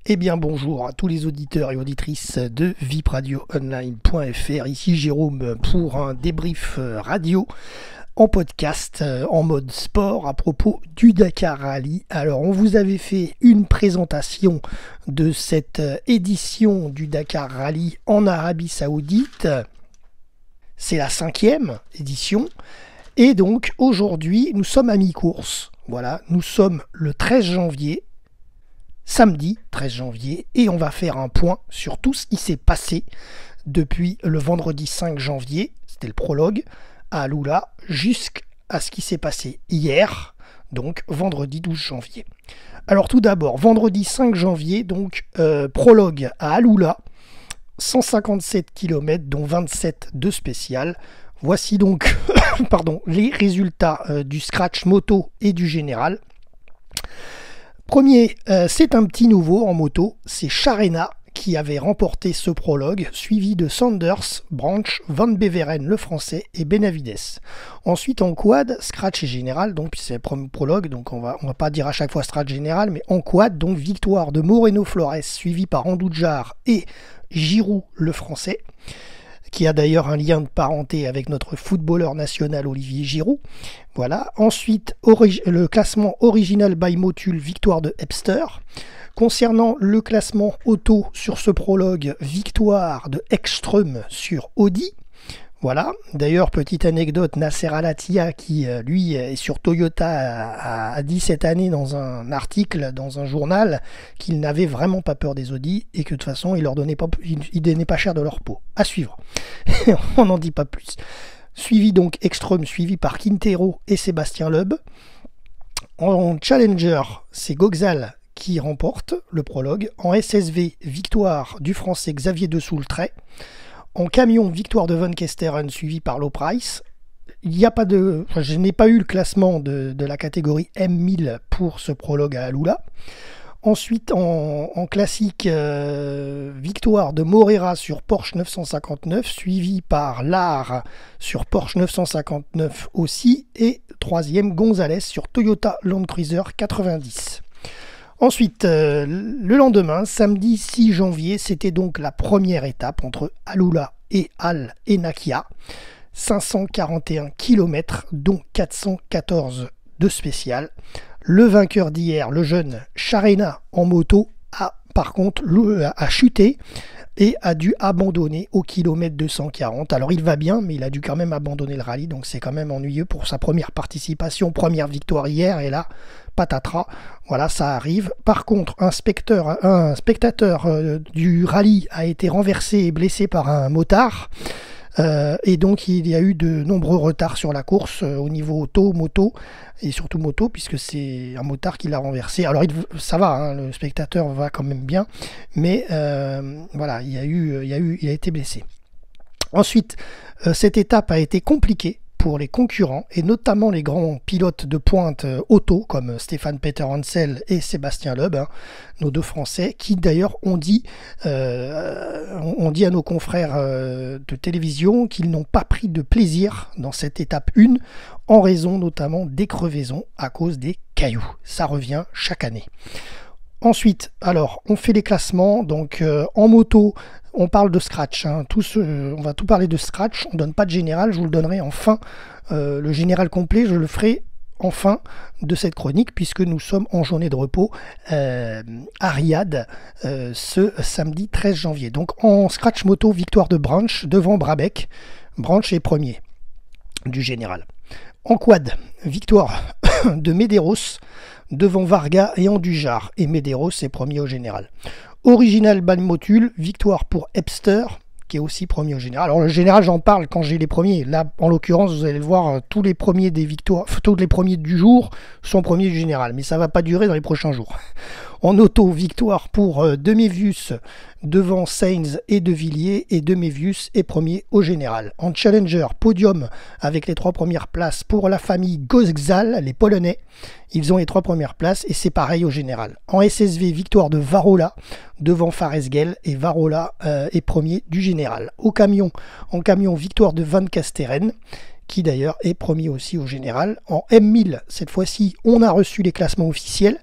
Eh bien bonjour à tous les auditeurs et auditrices de vipradioonline.fr. Ici Jérôme pour un débrief radio en podcast en mode sport à propos du Dakar Rally. Alors on vous avait fait une présentation de cette édition du Dakar Rally en Arabie Saoudite. C'est la 5e édition. Et donc aujourd'hui nous sommes à mi-course. Voilà, nous sommes le 13 janvier. Samedi 13 janvier, et on va faire un point sur tout ce qui s'est passé depuis le vendredi 5 janvier, c'était le prologue, à Alula, jusqu'à ce qui s'est passé hier, donc vendredi 12 janvier. Alors tout d'abord, vendredi 5 janvier, donc prologue à Alula, 157 km, dont 27 de spécial. Voici donc les résultats du scratch moto et du général. Premier, c'est un petit nouveau en moto, c'est Charena qui avait remporté ce prologue, suivi de Sanders, Branch, Van Beveren le français et Benavides. Ensuite en quad, scratch et général, donc c'est le premier prologue, donc on va pas dire à chaque fois scratch général, mais en quad, donc victoire de Moreno Flores, suivi par Andujar et Giroud le français, qui a d'ailleurs un lien de parenté avec notre footballeur national Olivier Giroud. Voilà. Ensuite, le classement original by Motul, victoire de Hepster. Concernant le classement auto sur ce prologue, victoire de Ekström sur Audi. Voilà. D'ailleurs, petite anecdote, Nasser Al-Attiyah, qui lui est sur Toyota, a dit cette année dans un article, dans un journal, qu'il n'avait vraiment pas peur des Audi et que de toute façon, il donnait pas cher de leur peau. À suivre. On n'en dit pas plus. Suivi donc Ekström, suivi par Quintero et Sébastien Loeb. En Challenger, c'est Goxal qui remporte le prologue. En SSV, victoire du français Xavier Dessoultray. En camion, victoire de Van Kesteren suivi par Low Price. Je n'ai pas eu le classement de la catégorie M1000 pour ce prologue à Alula. Ensuite, en classique, victoire de Morera sur Porsche 959, suivi par Lar sur Porsche 959 aussi. Et troisième, Gonzalez sur Toyota Land Cruiser 90. Ensuite, le lendemain, samedi 6 janvier, c'était donc la première étape entre Alula et Al Enakia. 541 km, dont 414 de spécial. Le vainqueur d'hier, le jeune Charena en moto, a chuté et a dû abandonner au kilomètre 240. Alors il va bien, mais il a dû quand même abandonner le rallye, donc c'est quand même ennuyeux pour sa première participation, première victoire hier, et là, patatras, voilà, ça arrive. Par contre, un spectateur du rallye a été renversé et blessé par un motard. Et donc il y a eu de nombreux retards sur la course au niveau auto, moto et surtout moto, puisque c'est un motard qui l'a renversé. Alors ça va, hein, le spectateur va quand même bien, mais voilà, il a été blessé. Ensuite, cette étape a été compliquée pour les concurrents, et notamment les grands pilotes de pointe auto, comme Stéphane Peter Hansel et Sébastien Loeb, hein, nos deux Français, qui d'ailleurs ont dit à nos confrères de télévision qu'ils n'ont pas pris de plaisir dans cette étape 1, en raison notamment des crevaisons à cause des cailloux. Ça revient chaque année. Ensuite, alors, on fait les classements, donc en moto, on parle de scratch, hein. On va tout parler de scratch, on ne donne pas de général, je vous le donnerai en fin. Le général complet, je le ferai en fin de cette chronique, puisque nous sommes en journée de repos à Riyad ce samedi 13 janvier. Donc en scratch moto, victoire de Branch devant Brabec. Branch est premier du général. En quad, victoire de Medeiros devant Varga et Andujar, et Medeiros est premier au général. Original Motul, victoire pour Hepster, qui est aussi premier au général. Alors le général, j'en parle quand j'ai les premiers. Là, en l'occurrence, vous allez le voir, tous les premiers du jour sont premiers du général, mais ça va pas durer dans les prochains jours. En auto, victoire pour Demevius devant Sainz et De Villiers, et Demevius est premier au général. En challenger, podium avec les 3 premières places pour la famille Goxal, les Polonais. Ils ont les 3 premières places et c'est pareil au général. En SSV, victoire de Varola devant Faresgel, et Varola est premier du général. En camion, victoire de Van Kesteren, qui d'ailleurs est premier aussi au général. En M1000, cette fois-ci, on a reçu les classements officiels.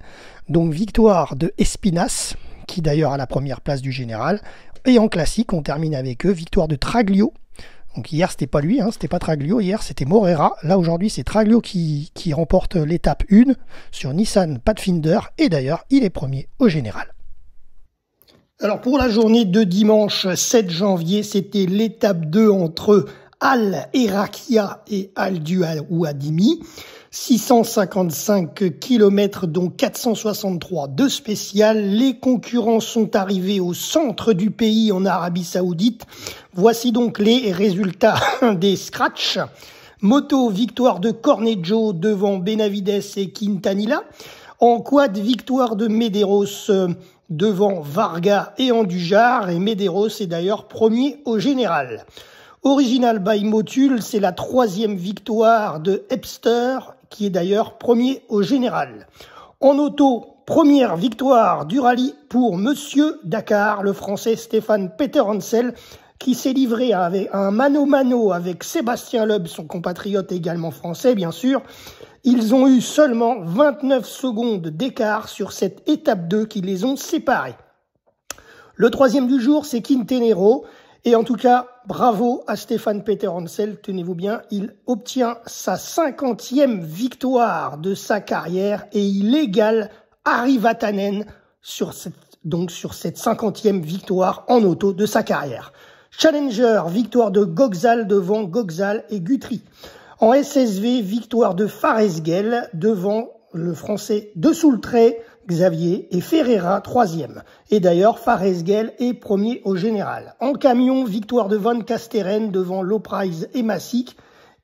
Donc victoire de Espinas, qui d'ailleurs a la première place du général. Et en classique, on termine avec eux, victoire de Traglio. Donc hier, c'était pas lui, c'était pas Traglio, hier c'était Morera. Là aujourd'hui, c'est Traglio qui remporte l'étape 1 sur Nissan Pathfinder. Et d'ailleurs, il est premier au général. Alors pour la journée de dimanche 7 janvier, c'était l'étape 2 entre Al-Erakia et Al-Duaoudimi. 655 km dont 463 de spécial. Les concurrents sont arrivés au centre du pays en Arabie Saoudite. Voici donc les résultats des scratchs. Moto, victoire de Cornejo devant Benavides et Quintanilla. En quad, victoire de Medeiros devant Varga et Andujar. Et Medeiros est d'ailleurs premier au général. Original by Motul, c'est la 3e victoire de Hepster, qui est d'ailleurs premier au général. En auto, première victoire du rallye pour Monsieur Dakar, le français Stéphane Peterhansel, qui s'est livré avec un mano-mano avec Sébastien Loeb, son compatriote également français, bien sûr. Ils ont eu seulement 29 secondes d'écart sur cette étape 2 qui les ont séparés. Le 3e du jour, c'est Quintanilla. Et en tout cas, bravo à Stéphane Peterhansel, tenez-vous bien, il obtient sa 50e victoire de sa carrière et il égale Ari Vatanen sur cette 50e victoire en auto de sa carrière. Challenger, victoire de Gokzal devant Gokzal et Guthrie. En SSV, victoire de Faresguel devant le français de Soultray, Xavier, et Ferreira, 3e. Et d'ailleurs, Faresguel est premier au général. En camion, victoire de Van Kasteren devant Loprise et Massic,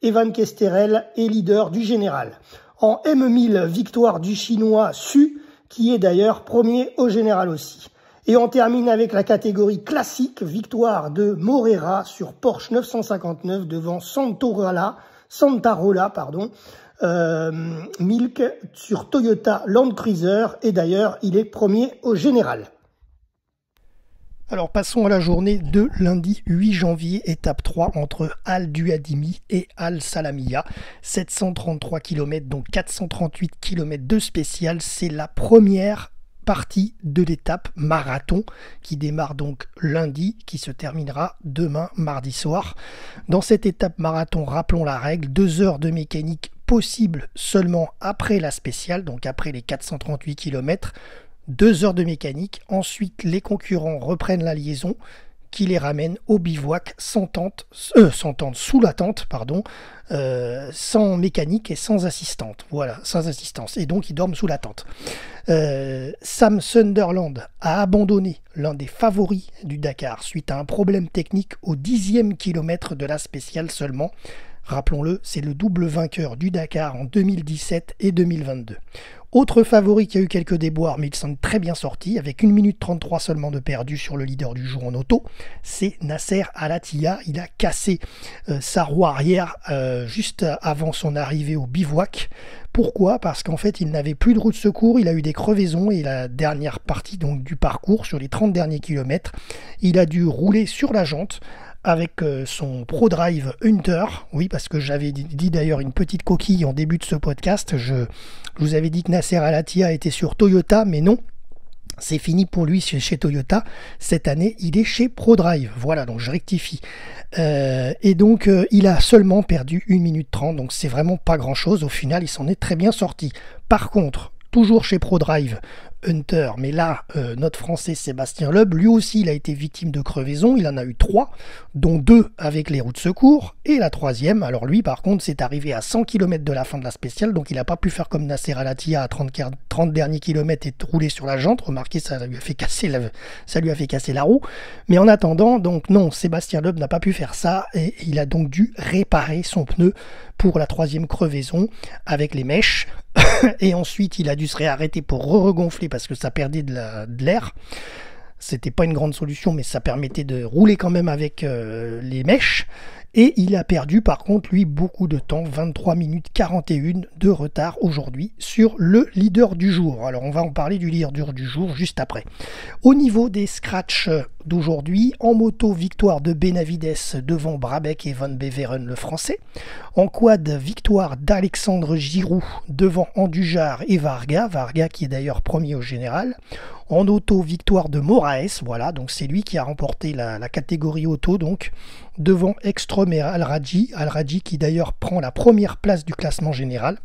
et Van Kasteren est leader du général. En M1000, victoire du chinois Su, qui est d'ailleurs premier au général aussi. Et on termine avec la catégorie classique, victoire de Morera sur Porsche 959 devant Santarola, Milk sur Toyota Land Cruiser et d'ailleurs il est premier au général. Alors passons à la journée de lundi 8 janvier, étape 3 entre Al-Duaoudimi et Al-Salamiya. 733 km, donc 438 km de spécial, c'est la première partie de l'étape marathon qui démarre donc lundi, qui se terminera demain mardi soir. Dans cette étape marathon, rappelons la règle, 2 heures de mécanique possible seulement après la spéciale, donc après les 438 km, 2 heures de mécanique. Ensuite, les concurrents reprennent la liaison qui les ramène au bivouac sans tente, sous la tente, sans mécanique et sans assistante. Voilà, sans assistance. Et donc, ils dorment sous la tente. Sam Sunderland a abandonné l'un des favoris du Dakar suite à un problème technique au 10e kilomètre de la spéciale seulement. Rappelons-le, c'est le double vainqueur du Dakar en 2017 et 2022. Autre favori qui a eu quelques déboires, mais il s'en est très bien sorti, avec 1 minute 33 seulement de perdu sur le leader du jour en auto, c'est Nasser Al-Attiyah. Il a cassé sa roue arrière juste avant son arrivée au bivouac. Pourquoi? Parce qu'en fait, il n'avait plus de roue de secours, il a eu des crevaisons et la dernière partie donc, du parcours, sur les 30 derniers kilomètres, il a dû rouler sur la jante avec son ProDrive Hunter. Oui, parce que j'avais dit d'ailleurs une petite coquille en début de ce podcast. Je vous avais dit que Nasser Al-Attiyah était sur Toyota, mais non. C'est fini pour lui chez Toyota. Cette année, il est chez ProDrive. Voilà, donc je rectifie. Et donc, il a seulement perdu 1 minute 30. Donc, c'est vraiment pas grand-chose. Au final, il s'en est très bien sorti. Par contre, toujours chez ProDrive Hunter, mais là, notre Français Sébastien Loeb, lui aussi, il a été victime de crevaison. Il en a eu 3, dont 2 avec les roues de secours. Et la 3e, alors lui, par contre, c'est arrivé à 100 km de la fin de la spéciale, donc il n'a pas pu faire comme Nasser Al-Attiyah à 30 derniers kilomètres et rouler sur la jante. Remarquez, ça lui a fait casser la roue. Mais en attendant, donc non, Sébastien Loeb n'a pas pu faire ça, et il a donc dû réparer son pneu pour la 3e crevaison avec les mèches. Et ensuite, il a dû se réarrêter pour regonfler parce que ça perdait de l'air. C'était pas une grande solution, mais ça permettait de rouler quand même avec les mèches. Et il a perdu par contre, lui, beaucoup de temps, 23 minutes 41 de retard aujourd'hui sur le leader du jour. Alors on va en parler du leader du jour juste après. Au niveau des scratchs d'aujourd'hui, en moto, victoire de Benavides devant Brabec et Van Beveren le français. En quad, victoire d'Alexandre Giroux devant Andujar et Varga qui est d'ailleurs premier au général. En auto, victoire de Moraes, voilà, donc c'est lui qui a remporté la catégorie auto, donc devant Ekstrom et Al-Rajhi qui d'ailleurs prend la première place du classement général.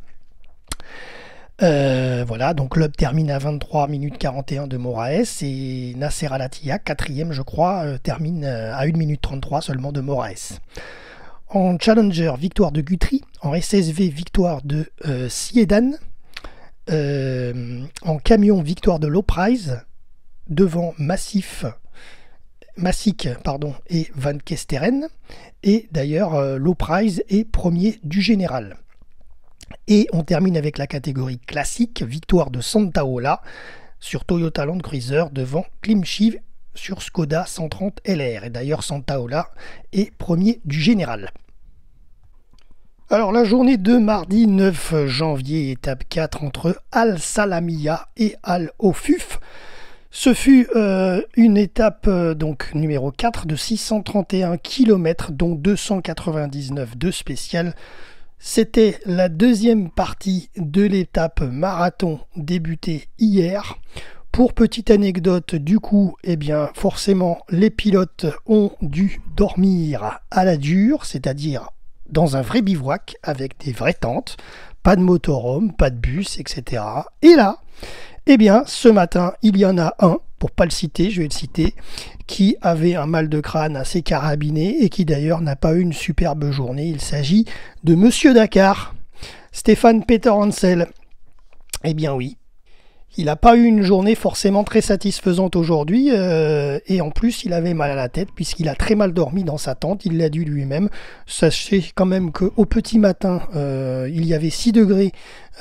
Voilà, donc Loeb termine à 23 minutes 41 de Moraes et Nasser Al-Attiyah, quatrième je crois, termine à 1 minute 33 seulement de Moraes. En Challenger, victoire de Guthrie. En SSV, victoire de Siedan. En camion, victoire de Loprijs devant Massic et Van Kesteren. Et d'ailleurs, Loprijs est premier du général. Et on termine avec la catégorie classique, victoire de Santaola sur Toyota Land Cruiser devant Klimchiv sur Skoda 130 LR. Et d'ailleurs, Santaola est premier du général. Alors la journée de mardi 9 janvier, étape 4 entre Al Salamiya et Al Ofuf. Ce fut une étape donc numéro 4 de 631 km, dont 299 de spécial. C'était la deuxième partie de l'étape marathon débutée hier. Pour petite anecdote, du coup, eh bien, forcément, les pilotes ont dû dormir à la dure, c'est-à-dire dans un vrai bivouac avec des vraies tentes, pas de motorhome, pas de bus, etc. Et là, eh bien, ce matin, il y en a un, pour pas le citer, je vais le citer, qui avait un mal de crâne assez carabiné et qui d'ailleurs n'a pas eu une superbe journée. Il s'agit de Monsieur Dakar, Stéphane Peter Hansel. Eh bien oui, il n'a pas eu une journée forcément très satisfaisante aujourd'hui et en plus il avait mal à la tête puisqu'il a très mal dormi dans sa tente, il l'a dit lui-même. Sachez quand même qu'au petit matin il y avait 6 degrés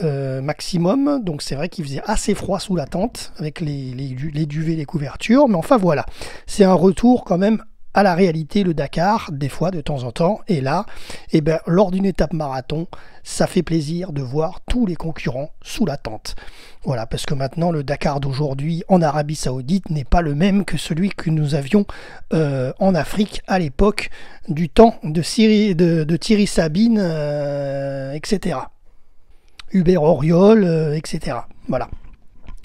maximum, donc c'est vrai qu'il faisait assez froid sous la tente avec les duvets, les couvertures, mais enfin voilà, c'est un retour quand même à la réalité, le Dakar, des fois, de temps en temps. Et là, eh ben, lors d'une étape marathon, ça fait plaisir de voir tous les concurrents sous la tente. Voilà, parce que maintenant, le Dakar d'aujourd'hui en Arabie Saoudite n'est pas le même que celui que nous avions en Afrique à l'époque du temps de Thierry Sabine, etc. Hubert Auriol, etc. Voilà.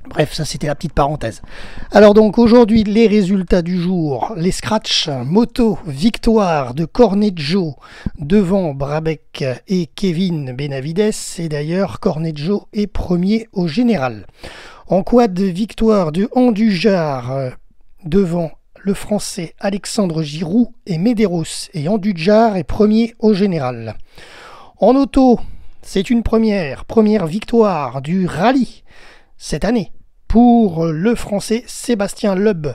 Bref, ça c'était la petite parenthèse. Alors donc aujourd'hui, les résultats du jour. Les scratchs moto, victoire de Cornejo devant Brabec et Kevin Benavides. Et d'ailleurs, Cornejo est premier au général. En quad, victoire de Andujar devant le français Alexandre Giroud et Medeiros. Et Andujar est premier au général. En auto, c'est une première victoire du rallye cette année pour le français Sébastien Loeb.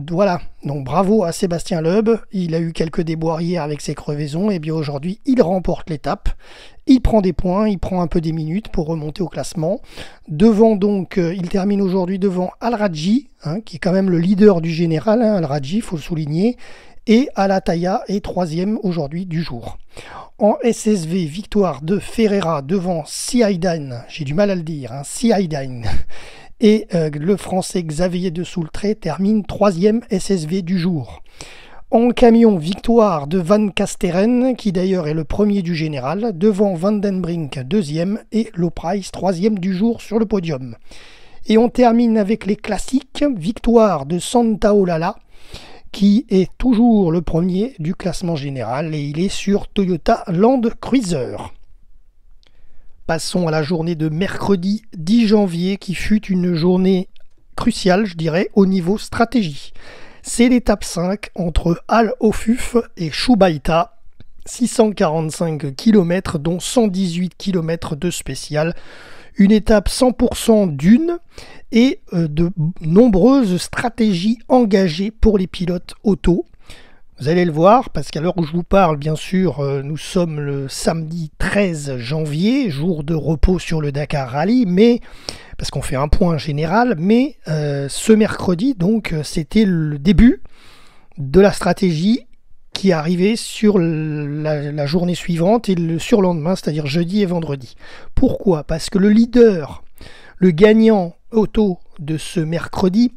Voilà, donc bravo à Sébastien Loeb, il a eu quelques déboires hier avec ses crevaisons, et bien aujourd'hui il remporte l'étape, il prend des points, il prend un peu des minutes pour remonter au classement. Devant donc, il termine aujourd'hui devant Al-Rajhi, qui est quand même le leader du général, Al-Rajhi, il faut le souligner, et Al-Attiyah est troisième aujourd'hui du jour. En SSV, victoire de Ferreira devant Siaidan, j'ai du mal à le dire, Siaidan, et le français Xavier de Soultré termine troisième SSV du jour. En camion, victoire de Van Kasteren, qui d'ailleurs est le premier du général, devant Van den Brink deuxième et Loprijs troisième du jour sur le podium. Et on termine avec les classiques, victoire de Santaolalla, qui est toujours le premier du classement général et il est sur Toyota Land Cruiser. Passons à la journée de mercredi 10 janvier qui fut une journée cruciale, je dirais, au niveau stratégie. C'est l'étape 5 entre Al Ofuf et Shubaita, 645 km dont 118 km de spécial. Une étape 100% dune et de nombreuses stratégies engagées pour les pilotes auto. Vous allez le voir, parce qu'à l'heure où je vous parle, bien sûr, nous sommes le samedi 13 janvier, jour de repos sur le Dakar Rally, mais parce qu'on fait un point général, mais ce mercredi, donc, c'était le début de la stratégie qui arrivait sur la journée suivante et le surlendemain, c'est-à-dire jeudi et vendredi. Pourquoi ? Parce que le leader, le gagnant auto de ce mercredi,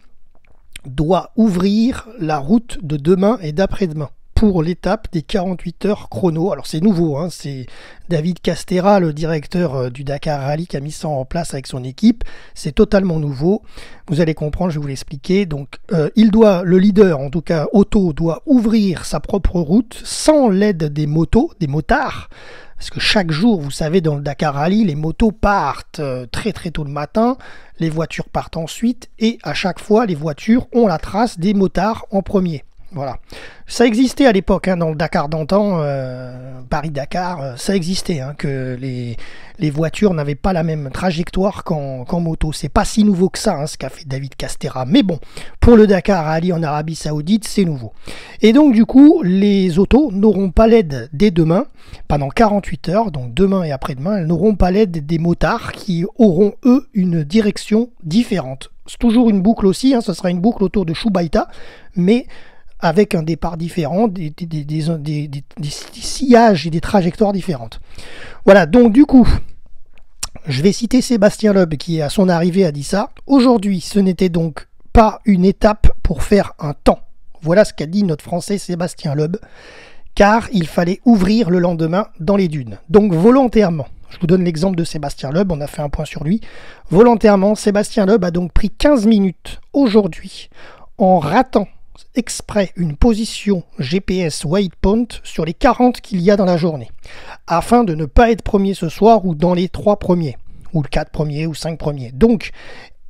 doit ouvrir la route de demain et d'après-demain pour l'étape des 48 heures chrono. Alors c'est nouveau, hein, c'est David Castera, le directeur du Dakar Rally, qui a mis ça en place avec son équipe. C'est totalement nouveau. Vous allez comprendre, je vais vous l'expliquer. Donc le leader, en tout cas Auto, doit ouvrir sa propre route sans l'aide des motards. Parce que chaque jour, vous savez, dans le Dakar Rally, les motos partent très très tôt le matin, les voitures partent ensuite, et à chaque fois, les voitures ont la trace des motards en premier. Voilà. Ça existait à l'époque, hein, dans le Dakar d'antan, Paris-Dakar, ça existait, hein, que les voitures n'avaient pas la même trajectoire qu'en moto. C'est pas si nouveau que ça, hein, ce qu'a fait David Castera. Mais bon, pour le Dakar Rally en Arabie Saoudite, c'est nouveau. Et donc du coup, les autos n'auront pas l'aide dès demain, pendant 48 heures, donc demain et après-demain, elles n'auront pas l'aide des motards qui auront, eux, une direction différente. C'est toujours une boucle aussi, hein, ce sera une boucle autour de Choubaïta, mais avec un départ différent, des sillages et des trajectoires différentes. Voilà, donc du coup, je vais citer Sébastien Loeb qui à son arrivée a dit ça. Aujourd'hui, ce n'était donc pas une étape pour faire un temps. Voilà ce qu'a dit notre Français Sébastien Loeb, car il fallait ouvrir le lendemain dans les dunes. Donc volontairement, je vous donne l'exemple de Sébastien Loeb, on a fait un point sur lui. Volontairement, Sébastien Loeb a donc pris 15 minutes aujourd'hui en ratant exprès une position GPS waypoint sur les 40 qu'il y a dans la journée, afin de ne pas être premier ce soir ou dans les 3 premiers, ou le 4 premiers ou 5 premiers. Donc,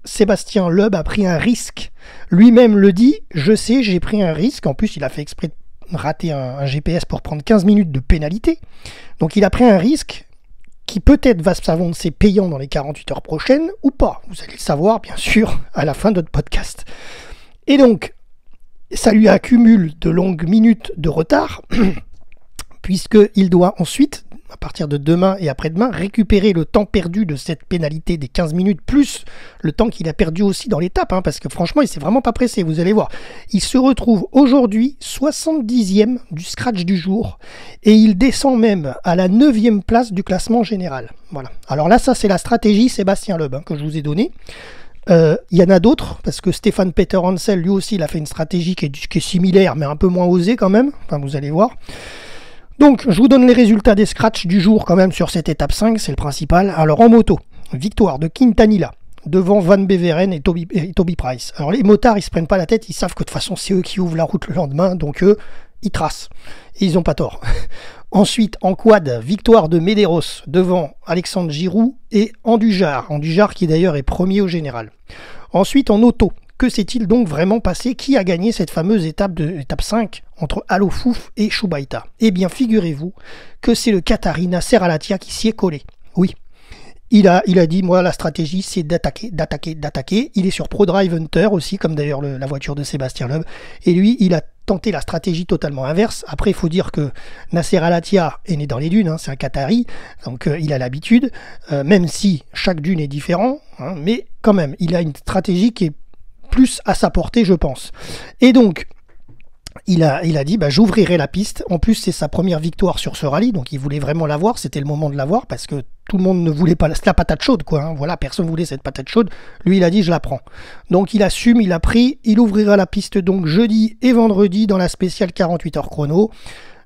Sébastien Loeb a pris un risque. Lui-même le dit, je sais, j'ai pris un risque. En plus, il a fait exprès de rater un GPS pour prendre 15 minutes de pénalité. Donc, il a pris un risque qui peut-être va s'annoncer payant dans les 48 heures prochaines ou pas. Vous allez le savoir, bien sûr, à la fin de notre podcast. Et donc, ça lui accumule de longues minutes de retard, puisqu'il doit ensuite, à partir de demain et après-demain, récupérer le temps perdu de cette pénalité des 15 minutes, plus le temps qu'il a perdu aussi dans l'étape, hein, parce que franchement, il s'est vraiment pas pressé, vous allez voir. Il se retrouve aujourd'hui 70e du scratch du jour, et il descend même à la 9e place du classement général. Voilà. Alors là, ça c'est la stratégie Sébastien Loeb, hein, que je vous ai donnée. Il y en a d'autres, parce que Stéphane Peter Hansel, lui aussi, il a fait une stratégie qui est similaire, mais un peu moins osée quand même. Enfin, vous allez voir. Donc, je vous donne les résultats des scratchs du jour quand même sur cette étape 5, c'est le principal. Alors, en moto, victoire de Quintanilla, devant Van Beveren et Toby Price. Alors, les motards, ils se prennent pas la tête, ils savent que de toute façon, c'est eux qui ouvrent la route le lendemain, donc eux, ils tracent. Et ils n'ont pas tort. Ensuite, en quad, victoire de Medeiros devant Alexandre Giroud et Andujar. Andujar qui d'ailleurs est premier au général. Ensuite, en auto, que s'est-il donc vraiment passé? Qui a gagné cette fameuse étape 5 entre Alofouf et Choubaïta? Eh bien, figurez-vous que c'est le Qatari Nasser Al-Attiyah qui s'y est collé. Oui. Il a dit, moi, la stratégie, c'est d'attaquer. Il est sur ProDrive Hunter aussi, comme d'ailleurs la voiture de Sébastien Loeb. Et lui, il a tenté la stratégie totalement inverse. Après, il faut dire que Nasser Al-Attiyah est né dans les dunes, hein, c'est un Qatari, donc il a l'habitude, même si chaque dune est différent, hein, mais quand même, il a une stratégie qui est plus à sa portée, je pense. Et donc, il a dit, j'ouvrirai la piste. En plus, c'est sa première victoire sur ce rallye, donc il voulait vraiment l'avoir. C'était le moment de l'avoir parce que tout le monde ne voulait pas la patate chaude, quoi. Hein. Voilà, personne ne voulait cette patate chaude. Lui, il a dit, je la prends. Donc, il assume, il a pris. Il ouvrira la piste donc jeudi et vendredi dans la spéciale 48 heures chrono.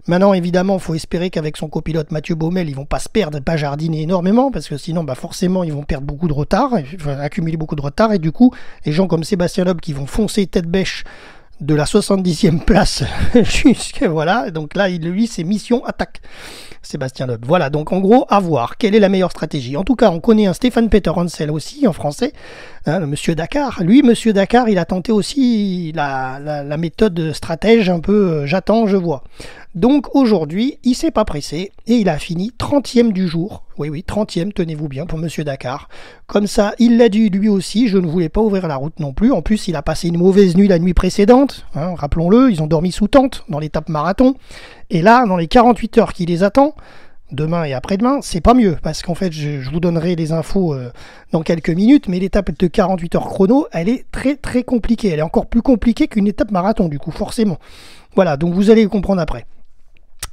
Maintenant, évidemment, il faut espérer qu'avec son copilote Mathieu Baumel, ils vont pas se perdre, pas jardiner énormément, parce que sinon, forcément, ils vont perdre beaucoup de retard, accumuler beaucoup de retard, et du coup, les gens comme Sébastien Loeb qui vont foncer tête bêche de la 70e place jusque voilà, donc là lui c'est mission attaque Sébastien Loeb. Voilà, donc en gros à voir quelle est la meilleure stratégie. En tout cas, on connaît un Stéphane Peter Hansel aussi en français, hein, le monsieur Dakar. Lui, monsieur Dakar, il a tenté aussi la méthode stratège un peu j'attends, je vois. Donc aujourd'hui, il s'est pas pressé et il a fini 30e du jour. Oui, 30e, tenez-vous bien pour monsieur Dakar. Comme ça, il l'a dit lui aussi, je ne voulais pas ouvrir la route non plus. En plus, il a passé une mauvaise nuit la nuit précédente. Hein, rappelons-le, ils ont dormi sous tente dans l'étape marathon. Et là, dans les 48 heures qui les attend, demain et après-demain, c'est pas mieux. Parce qu'en fait, je vous donnerai les infos dans quelques minutes. Mais l'étape de 48 heures chrono, elle est très très compliquée. Elle est encore plus compliquée qu'une étape marathon, du coup, forcément. Voilà, donc vous allez comprendre après.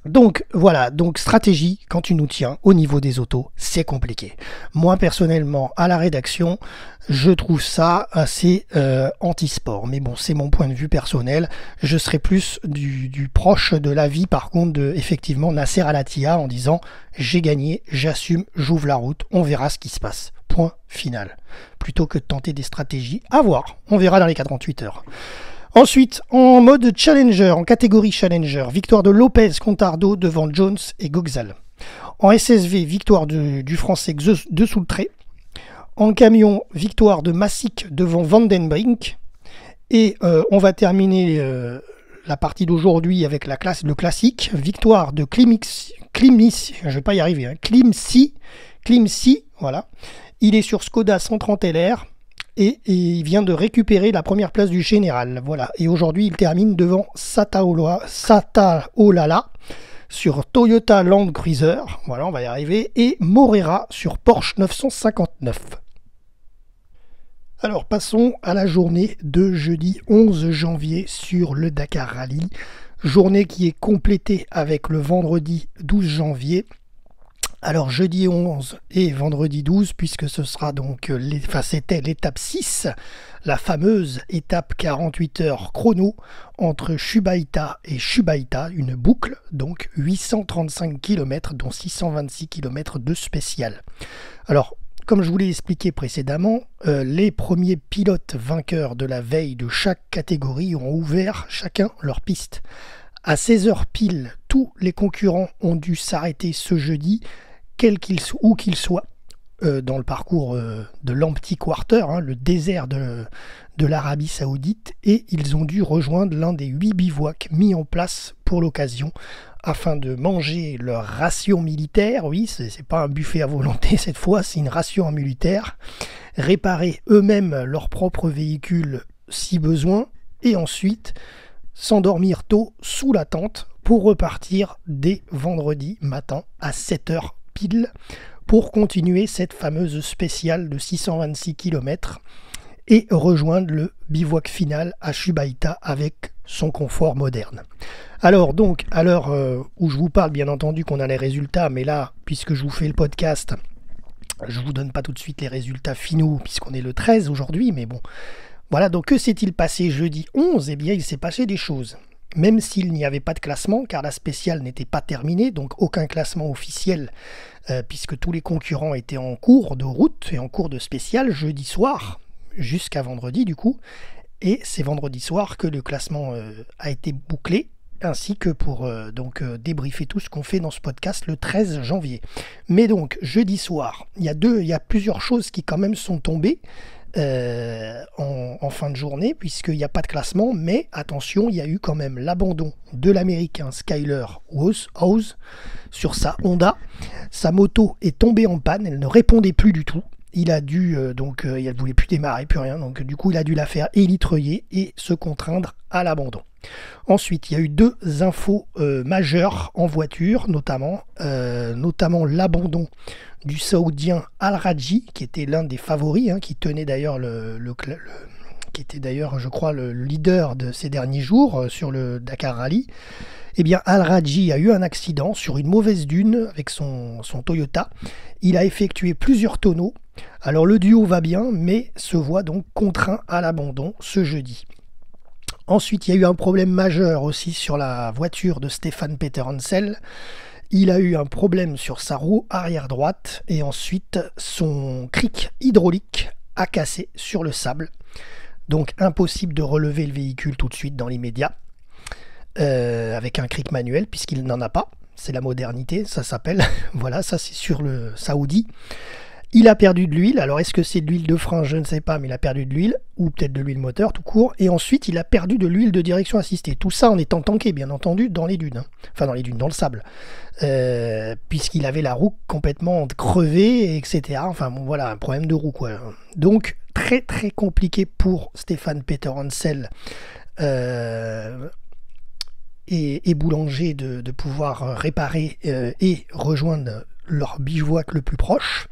Donc voilà, donc stratégie quand tu nous tiens au niveau des autos, c'est compliqué. Moi personnellement, à la rédaction, je trouve ça assez anti-sport. Mais bon, c'est mon point de vue personnel. Je serais plus du proche de l'avis par contre de effectivement Nasser Al-Attiyah en disant j'ai gagné, j'assume, j'ouvre la route, on verra ce qui se passe. Point final. Plutôt que de tenter des stratégies, à voir. On verra dans les 48 heures. Ensuite, en mode challenger, en catégorie challenger, victoire de Lopez Contardo devant Jones et Goxal. En SSV, victoire du français de Soultré. En camion, victoire de Massic devant Vandenbrink. Et on va terminer la partie d'aujourd'hui avec le classique, victoire de Klimsi, je vais pas y arriver, hein, Klimsi, voilà. Il est sur Skoda 130 LR. Et il vient de récupérer la première place du général. Voilà. Et aujourd'hui, il termine devant Sataolala sur Toyota Land Cruiser. Voilà, on va y arriver. Et Morera sur Porsche 959. Alors, passons à la journée de jeudi 11 janvier sur le Dakar Rally. Journée qui est complétée avec le vendredi 12 janvier. Alors jeudi 11 et vendredi 12, puisque ce sera donc, c'était l'étape 6, la fameuse étape 48 heures chrono entre Chubaïta et Chubaïta, une boucle, donc 835 km, dont 626 km de spécial. Alors, comme je vous l'ai expliqué précédemment, les premiers pilotes vainqueurs de la veille de chaque catégorie ont ouvert chacun leur piste. À 16h pile, tous les concurrents ont dû s'arrêter ce jeudi, où qu'ils soient, dans le parcours de l'Empty Quarter, hein, le désert de l'Arabie Saoudite, et ils ont dû rejoindre l'un des 8 bivouacs mis en place pour l'occasion, afin de manger leur ration militaire. Oui, c'est pas un buffet à volonté cette fois, c'est une ration militaire, réparer eux-mêmes leur propre véhicule si besoin, et ensuite s'endormir tôt sous la tente pour repartir dès vendredi matin à 7h pile pour continuer cette fameuse spéciale de 626 km et rejoindre le bivouac final à Chubaïta avec son confort moderne. Alors donc, à l'heure où je vous parle, bien entendu qu'on a les résultats, mais là, puisque je vous fais le podcast, je vous donne pas tout de suite les résultats finaux, puisqu'on est le 13 aujourd'hui, mais bon. Voilà, donc que s'est-il passé jeudi 11 ? Eh bien, il s'est passé des choses. Même s'il n'y avait pas de classement, car la spéciale n'était pas terminée, donc aucun classement officiel, puisque tous les concurrents étaient en cours de route et en cours de spéciale jeudi soir, jusqu'à vendredi du coup, et c'est vendredi soir que le classement a été bouclé, ainsi que pour débriefer tout ce qu'on fait dans ce podcast le 13 janvier. Mais donc, jeudi soir, il y a plusieurs choses qui quand même sont tombées, en fin de journée, puisqu'il n'y a pas de classement, mais attention, il y a eu quand même l'abandon de l'américain Skyler House sur sa Honda. Sa moto est tombée en panne, elle ne répondait plus du tout. Il a dû, il ne voulait plus démarrer, plus rien, donc du coup il a dû la faire élitreiller et se contraindre à l'abandon. Ensuite, il y a eu deux infos majeures en voiture, notamment l'abandon du Saoudien Al-Raji, qui était l'un des favoris, hein, qui tenait d'ailleurs qui était d'ailleurs, je crois, le leader de ces derniers jours sur le Dakar Rally. Eh bien, Al-Raji a eu un accident sur une mauvaise dune avec son Toyota. Il a effectué plusieurs tonneaux. Alors le duo va bien, mais se voit donc contraint à l'abandon ce jeudi. Ensuite, il y a eu un problème majeur aussi sur la voiture de Stefan Peter Hansel. Il a eu un problème sur sa roue arrière droite et ensuite son cric hydraulique a cassé sur le sable. Donc impossible de relever le véhicule tout de suite dans l'immédiat avec un cric manuel puisqu'il n'en a pas. C'est la modernité, ça s'appelle. Voilà, ça c'est sur le Saoudi. Il a perdu de l'huile, alors est-ce que c'est de l'huile de frein, je ne sais pas, mais il a perdu de l'huile, ou peut-être de l'huile moteur tout court, et ensuite il a perdu de l'huile de direction assistée. Tout ça en étant tanké, bien entendu, dans les dunes, hein. Enfin dans les dunes, dans le sable, puisqu'il avait la roue complètement crevée, etc. Enfin bon, voilà, un problème de roue, quoi. Donc très très compliqué pour Stefan Peter Hansel et Boulanger de pouvoir réparer et rejoindre leur bivouac le plus proche.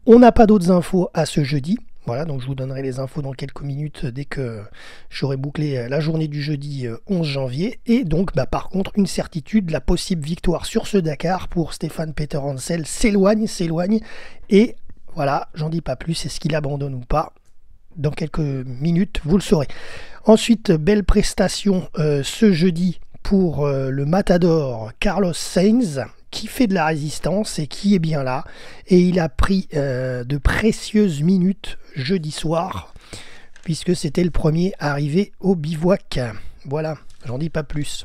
On n'a pas d'autres infos à ce jeudi, Voilà, donc je vous donnerai les infos dans quelques minutes dès que j'aurai bouclé la journée du jeudi 11 janvier. Et donc, par contre, une certitude, la possible victoire sur ce Dakar pour Stéphane Peter Hansel s'éloigne. Et voilà, j'en dis pas plus, est-ce qu'il abandonne ou pas? Dans quelques minutes, vous le saurez. Ensuite, belle prestation ce jeudi pour le matador Carlos Sainz, qui fait de la résistance et qui est bien là. Et il a pris de précieuses minutes jeudi soir, puisque c'était le premier arrivé au bivouac. Voilà, j'en dis pas plus.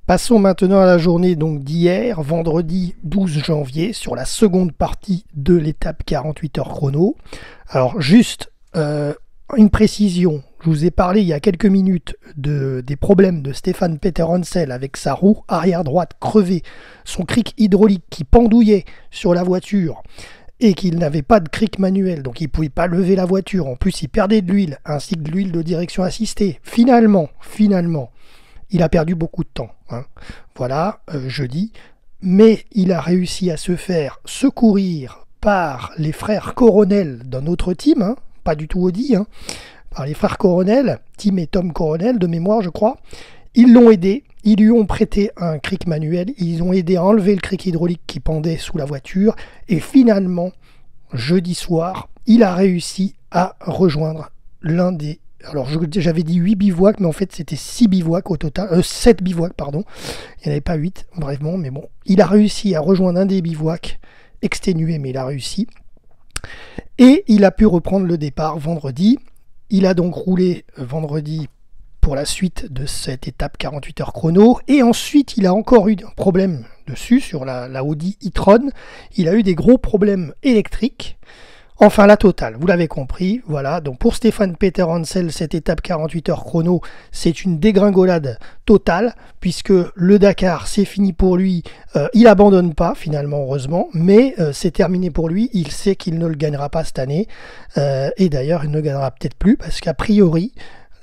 Passons maintenant à la journée donc d'hier, vendredi 12 janvier, sur la seconde partie de l'étape 48 heures chrono. Alors juste une précision, je vous ai parlé il y a quelques minutes des problèmes de Stéphane Peter Hansel avec sa roue arrière droite crevée, son cric hydraulique qui pendouillait sur la voiture et qu'il n'avait pas de cric manuel, donc il ne pouvait pas lever la voiture, en plus il perdait de l'huile, ainsi que de l'huile de direction assistée. Finalement, il a perdu beaucoup de temps, voilà, jeudi, mais il a réussi à se faire secourir par les frères Coronel d'un autre team, pas du tout Audi, par les frères Coronel, Tim et Tom Coronel de mémoire je crois. Ils l'ont aidé, ils lui ont prêté un cric manuel, ils ont aidé à enlever le cric hydraulique qui pendait sous la voiture, et finalement, jeudi soir, il a réussi à rejoindre l'un des... Alors j'avais dit 8 bivouacs, mais en fait c'était 6 bivouacs au total, 7 bivouacs pardon, il n'y en avait pas 8, brièvement, mais bon, il a réussi à rejoindre un des bivouacs, exténué mais il a réussi, et il a pu reprendre le départ vendredi. Il a donc roulé vendredi pour la suite de cette étape 48 heures chrono, et ensuite il a encore eu un problème dessus sur la Audi e-tron, il a eu des gros problèmes électriques. Enfin, la totale, vous l'avez compris, voilà, donc pour Stéphane Peter Hansel, cette étape 48 heures chrono, c'est une dégringolade totale, puisque le Dakar, c'est fini pour lui, il abandonne pas, finalement, heureusement, mais c'est terminé pour lui, il sait qu'il ne le gagnera pas cette année, et d'ailleurs, il ne gagnera peut-être plus, parce qu'a priori,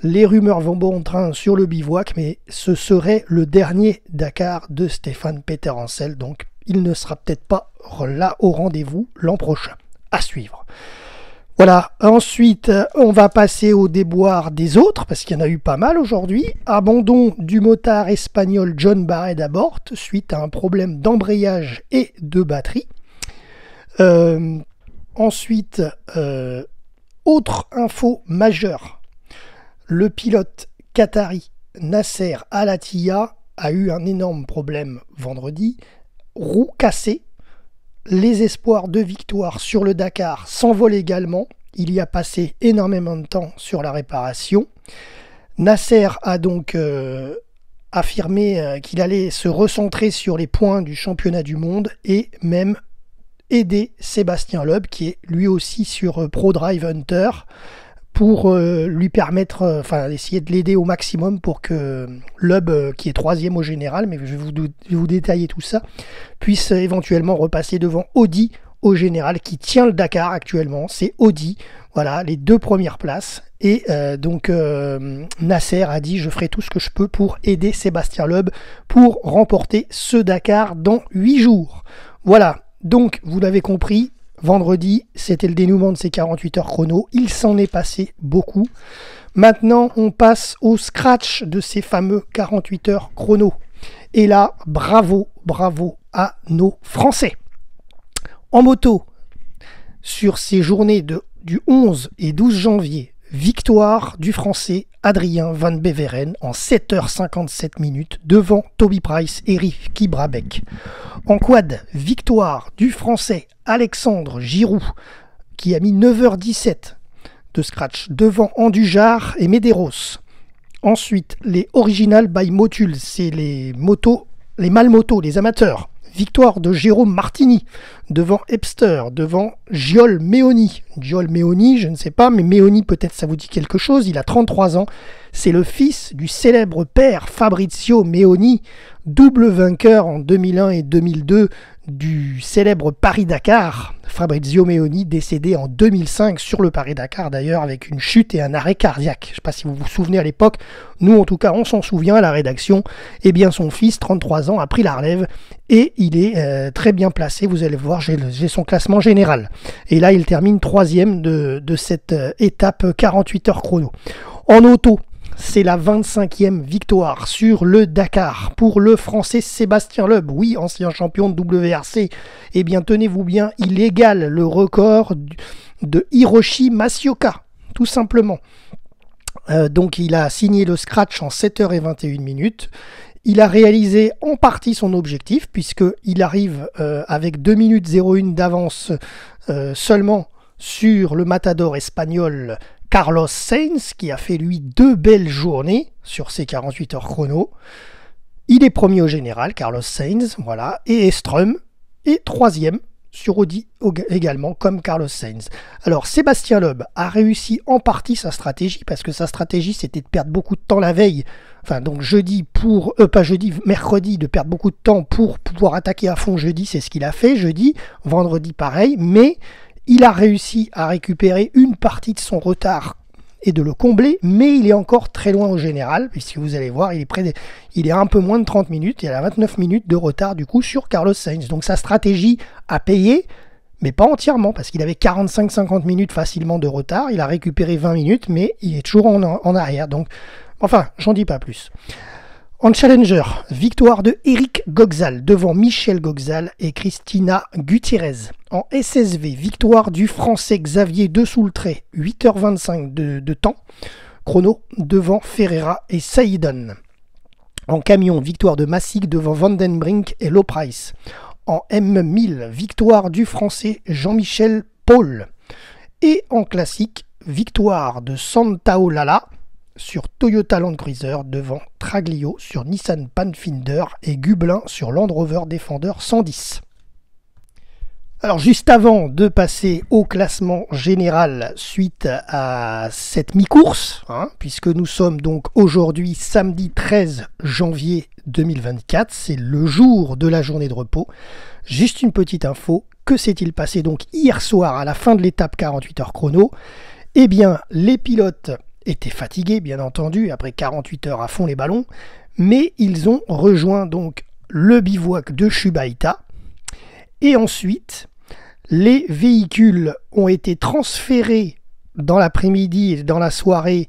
les rumeurs vont bon train sur le bivouac, mais ce serait le dernier Dakar de Stéphane Peter Hansel, donc il ne sera peut-être pas là au rendez-vous l'an prochain. À suivre. Voilà, ensuite on va passer au déboire des autres, parce qu'il y en a eu pas mal aujourd'hui. Abandon du motard espagnol John Barret d'Abort suite à un problème d'embrayage et de batterie. Ensuite, autre info majeure, le pilote qatari Nasser Al-Attiyah a eu un énorme problème vendredi, roue cassée. Les espoirs de victoire sur le Dakar s'envolent également. Il y a passé énormément de temps sur la réparation. Nasser a donc affirmé qu'il allait se recentrer sur les points du championnat du monde et même aider Sébastien Loeb, qui est lui aussi sur ProDrive Hunter, pour lui permettre, essayer de l'aider au maximum pour que Loeb, qui est 3e au général, mais je vais vous détailler tout ça, puisse éventuellement repasser devant Audi au général, qui tient le Dakar actuellement. C'est Audi, voilà, les 2 premières places. Et donc Nasser a dit: je ferai tout ce que je peux pour aider Sébastien Loeb pour remporter ce Dakar dans 8 jours. Voilà, donc vous l'avez compris, vendredi, c'était le dénouement de ces 48 heures chrono. Il s'en est passé beaucoup. Maintenant, on passe au scratch de ces fameux 48 heures chrono. Et là, bravo à nos Français. En moto, sur ces journées du 11 et 12 janvier, victoire du Français Adrien Van Beveren en 7h57 minutes devant Toby Price et Ricky Brabec. En quad, victoire du Français Alexandre Giroux qui a mis 9h17 de scratch devant Andujar et Medeiros. Ensuite, les Original by Motul, c'est les mâles motos, les amateurs. Victoire de Jérôme Martini devant Epster, devant Giol Meoni. Giol Meoni, je ne sais pas, mais Meoni, peut-être ça vous dit quelque chose. Il a 33 ans. C'est le fils du célèbre père Fabrizio Meoni, double vainqueur en 2001 et 2002 du célèbre Paris-Dakar. Fabrizio Meoni, décédé en 2005 sur le Paris-Dakar d'ailleurs, avec une chute et un arrêt cardiaque. Je ne sais pas si vous vous souvenez à l'époque, nous en tout cas on s'en souvient à la rédaction. Eh bien son fils, 33 ans, a pris la relève et il est très bien placé. Vous allez voir, j'ai son classement général. Et là il termine 3 troisième de cette étape 48 heures chrono. En auto, c'est la 25e victoire sur le Dakar pour le Français Sébastien Loeb. Oui, ancien champion de WRC. Eh bien, tenez-vous bien, il égale le record de Hiroshi Masioka, tout simplement. Donc, il a signé le scratch en 7h21. Il a réalisé en partie son objectif, puisqu'il arrive avec 2 minutes 01 d'avance seulement sur le matador espagnol Carlos Sainz, qui a fait lui 2 belles journées sur ses 48 heures chrono. Il est premier au général, Carlos Sainz, voilà, et Estrum est troisième sur Audi également, comme Carlos Sainz. Alors, Sébastien Loeb a réussi en partie sa stratégie, parce que sa stratégie, c'était de perdre beaucoup de temps la veille, enfin, donc mercredi, de perdre beaucoup de temps pour pouvoir attaquer à fond jeudi, c'est ce qu'il a fait jeudi, vendredi pareil, mais il a réussi à récupérer une partie de son retard et de le combler, mais il est encore très loin au général, puisque vous allez voir, il est un peu moins de 30 minutes, il a 29 minutes de retard du coup sur Carlos Sainz. Donc sa stratégie a payé, mais pas entièrement, parce qu'il avait 45-50 minutes facilement de retard, il a récupéré 20 minutes, mais il est toujours en arrière. Donc, enfin, j'en dis pas plus. En Challenger, victoire de Eric Goxal devant Michel Goxal et Cristina Gutiérrez. En SSV, victoire du Français Xavier de Soultré, 8h25 de temps, chrono, devant Ferreira et Saïdan. En camion, victoire de Massig devant Vandenbrink et Loprice. En M1000, victoire du Français Jean-Michel Paul. Et en classique, victoire de Santaolalla sur Toyota Land Cruiser devant Traglio sur Nissan Pathfinder et Gublin sur Land Rover Defender 110. Alors juste avant de passer au classement général suite à cette mi-course, puisque nous sommes donc aujourd'hui samedi 13 janvier 2024, c'est le jour de la journée de repos, juste une petite info, que s'est-il passé donc hier soir à la fin de l'étape 48 heures chrono? Eh bien les pilotes étaient fatigués bien entendu, après 48 heures à fond les ballons, mais ils ont rejoint donc le bivouac de Chubaïta, et ensuite les véhicules ont été transférés dans l'après-midi et dans la soirée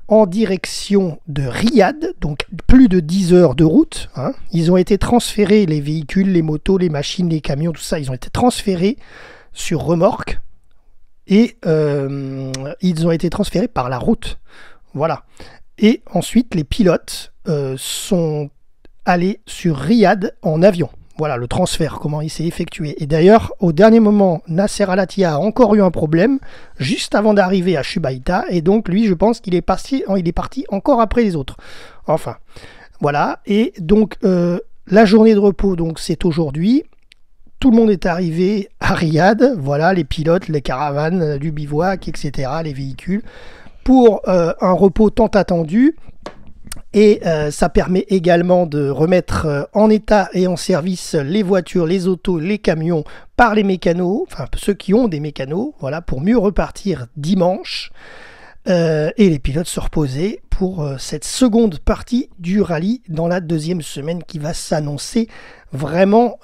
en direction de Riyad, donc plus de 10 heures de route. Ils ont été transférés, les véhicules, les motos, les machines, les camions, tout ça, ils ont été transférés sur remorque. Et ils ont été transférés par la route. Voilà. Et ensuite, les pilotes sont allés sur Riyad en avion. Voilà le transfert, comment il s'est effectué. Et d'ailleurs, au dernier moment, Nasser Al-Attiyah a encore eu un problème, juste avant d'arriver à Chubaïta. Et donc, lui, je pense qu'il est parti encore après les autres. Enfin, voilà. Et donc, la journée de repos, donc c'est aujourd'hui. Tout le monde est arrivé à Riyad, voilà, les pilotes, les caravanes du bivouac, etc., les véhicules, pour un repos tant attendu. Et ça permet également de remettre en état et en service les voitures, les autos, les camions par les mécanos, enfin ceux qui ont des mécanos, voilà, pour mieux repartir dimanche. Et les pilotes se reposer pour cette seconde partie du rallye dans la deuxième semaine qui va s'annoncer vraiment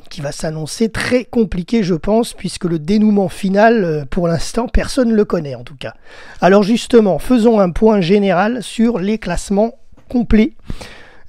qui va s'annoncer très compliqué, je pense, puisque le dénouement final, pour l'instant, personne ne le connaît en tout cas. Alors justement, faisons un point général sur les classements complets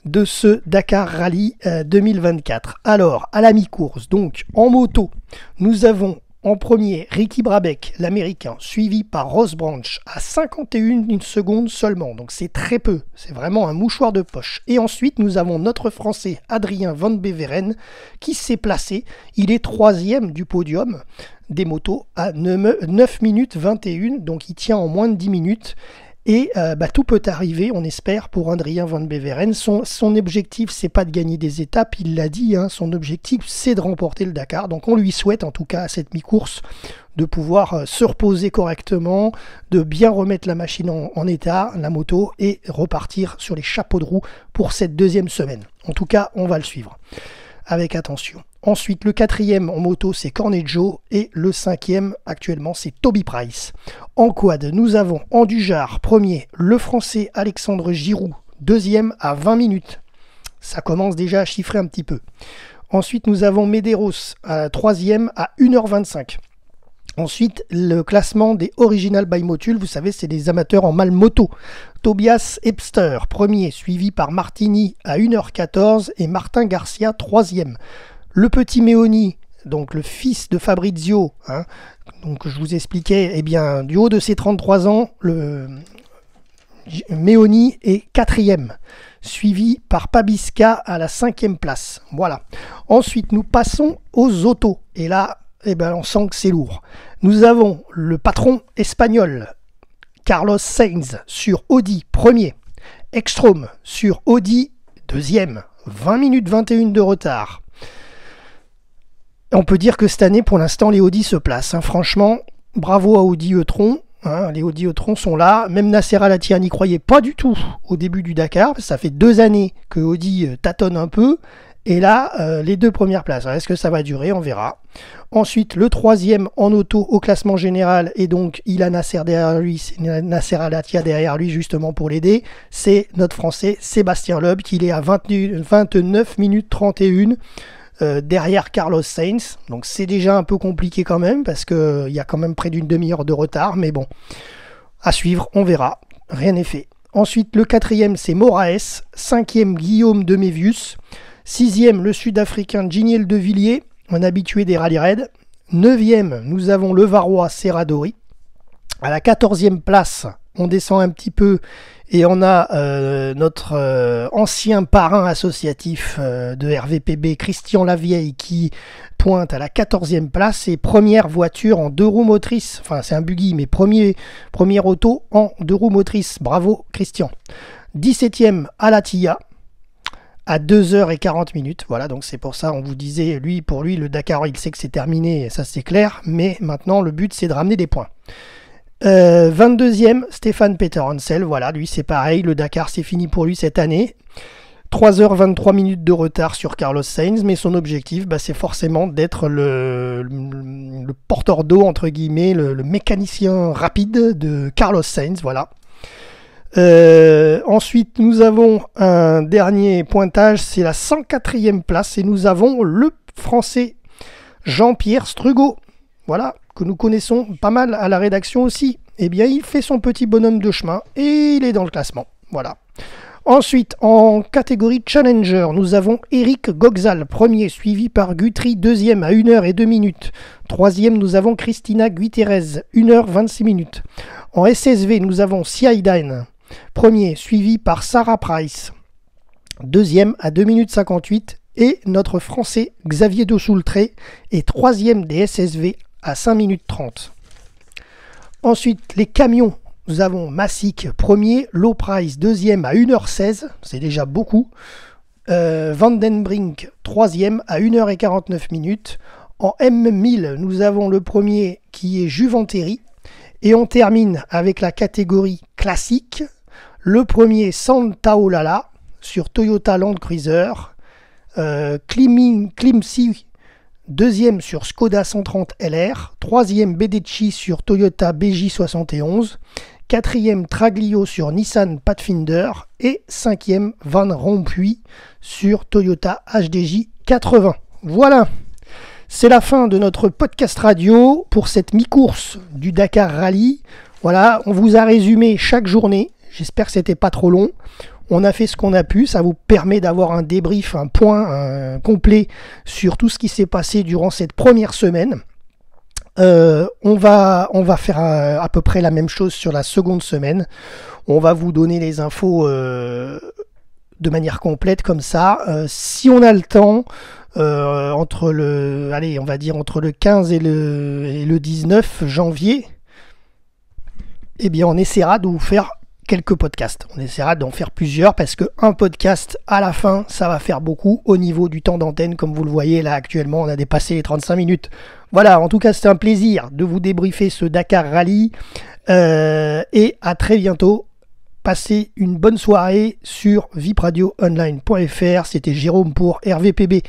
de ce Dakar Rallye 2024. Alors, à la mi-course, donc en moto, nous avons en premier, Ricky Brabec, l'américain, suivi par Ross Branch à 51 secondes seulement. Donc c'est très peu, c'est vraiment un mouchoir de poche. Et ensuite, nous avons notre Français Adrien Van Beveren qui s'est placé. Il est troisième du podium des motos à 9 minutes 21, donc il tient en moins de 10 minutes. Et tout peut arriver, on espère, pour Adrien Van Beveren. Son objectif, c'est pas de gagner des étapes, il l'a dit, son objectif, c'est de remporter le Dakar. Donc on lui souhaite, en tout cas, à cette mi-course, de pouvoir se reposer correctement, de bien remettre la machine en état, la moto, et repartir sur les chapeaux de roue pour cette deuxième semaine. En tout cas, on va le suivre avec attention. Ensuite, le quatrième en moto, c'est Cornejo, et le cinquième, actuellement, c'est Toby Price. En quad, nous avons en Dujar, premier, le Français Alexandre Giroud, deuxième à 20 minutes. Ça commence déjà à chiffrer un petit peu. Ensuite, nous avons Medeiros, troisième à 1h25. Ensuite, le classement des Original by Motul, vous savez, c'est des amateurs en mal moto. Tobias Ebster, premier, suivi par Martini à 1h14 et Martin Garcia, troisième. Le petit Meoni, donc le fils de Fabrizio, donc je vous expliquais, eh bien, du haut de ses 33 ans, le Meoni est quatrième, suivi par Pabisca à la 5e place. Voilà. Ensuite, nous passons aux autos. Et là, eh ben, on sent que c'est lourd. Nous avons le patron espagnol, Carlos Sainz, sur Audi, premier. Ekstrom sur Audi, deuxième. 20 minutes 21 de retard. On peut dire que cette année, pour l'instant, les Audi se placent. Franchement, bravo à Audi e-tron. Les Audi e-tron sont là. Même Nasser Al-Attiyah n'y croyait pas du tout au début du Dakar. Ça fait 2 années que Audi tâtonne un peu. Et là, les 2 premières places. Est-ce que ça va durer? On verra. Ensuite, le 3e en auto au classement général. Et donc, il a Nasser derrière lui. C'est Nasser Al-Attiyah derrière lui, justement, pour l'aider. C'est notre Français, Sébastien Loeb, qui est à 29 minutes 31. Derrière Carlos Sainz, donc c'est déjà un peu compliqué quand même parce qu'il y a quand même près d'une demi-heure de retard, mais bon, à suivre, on verra, rien n'est fait. Ensuite, le 4e, c'est Moraes, 5e, Guillaume de Mévius, 6e, le Sud-Africain Giniel de Villiers, un habitué des rallye raids, 9e, nous avons le Varois Serradori, à la 14e place, on descend un petit peu et on a notre ancien parrain associatif de RVPB, Christian Lavieille, qui pointe à la 14e place et première voiture en 2 roues motrices. Enfin, c'est un buggy, mais premier auto en 2 roues motrices. Bravo, Christian. 17e, Al-Attiyah, à 2h40. Voilà, donc c'est pour ça, on vous disait, pour lui, le Dakar, il sait que c'est terminé, ça c'est clair. Mais maintenant, le but, c'est de ramener des points. 22e, Stéphane Peter Hansel, voilà, lui c'est pareil, le Dakar c'est fini pour lui cette année. 3h23 de retard sur Carlos Sainz, mais son objectif, c'est forcément d'être le porteur d'eau, entre guillemets, le mécanicien rapide de Carlos Sainz, voilà. Ensuite, nous avons un dernier pointage, c'est la 104e place, et nous avons le Français Jean-Pierre Strugo, voilà, que nous connaissons pas mal à la rédaction aussi. Eh bien, il fait son petit bonhomme de chemin et il est dans le classement. Voilà. Ensuite, en catégorie Challenger, nous avons Eric Goxal, premier, suivi par Guthrie, deuxième à 1h02. Troisième, nous avons Christina Guiterrez, 1h26. En SSV, nous avons Siaïdan, premier, suivi par Sarah Price, deuxième à 2 minutes 58. Et notre Français Xavier de Soultré est troisième des SSV à 5 minutes 30. Ensuite, les camions, nous avons Massic, premier, Low Price, deuxième à 1h16, c'est déjà beaucoup. Vandenbrink, troisième à 1h49. En M1000, nous avons le premier qui est Juventeri. Et on termine avec la catégorie classique. Le premier, Santaolala, sur Toyota Land Cruiser. Klimsi, deuxième sur Skoda 130 LR, troisième Bedecci sur Toyota BJ71, quatrième Traglio sur Nissan Pathfinder et cinquième Van Rompuy sur Toyota HDJ 80. Voilà, c'est la fin de notre podcast radio pour cette mi-course du Dakar Rally. Voilà, on vous a résumé chaque journée, j'espère que c'était pas trop long. On a fait ce qu'on a pu, ça vous permet d'avoir un débrief, un point complet sur tout ce qui s'est passé durant cette première semaine. On va faire à peu près la même chose sur la seconde semaine. On va vous donner les infos de manière complète comme ça. Si on a le temps, entre le 15 et le 19 janvier, eh bien on essaiera de vous faire quelques podcasts. On essaiera d'en faire plusieurs parce qu'un podcast à la fin, ça va faire beaucoup au niveau du temps d'antenne. Comme vous le voyez là actuellement, on a dépassé les 35 minutes. Voilà, en tout cas c'était un plaisir de vous débriefer ce Dakar Rally et à très bientôt. Passez une bonne soirée sur vipradioonline.fr. C'était Jérôme pour RVPB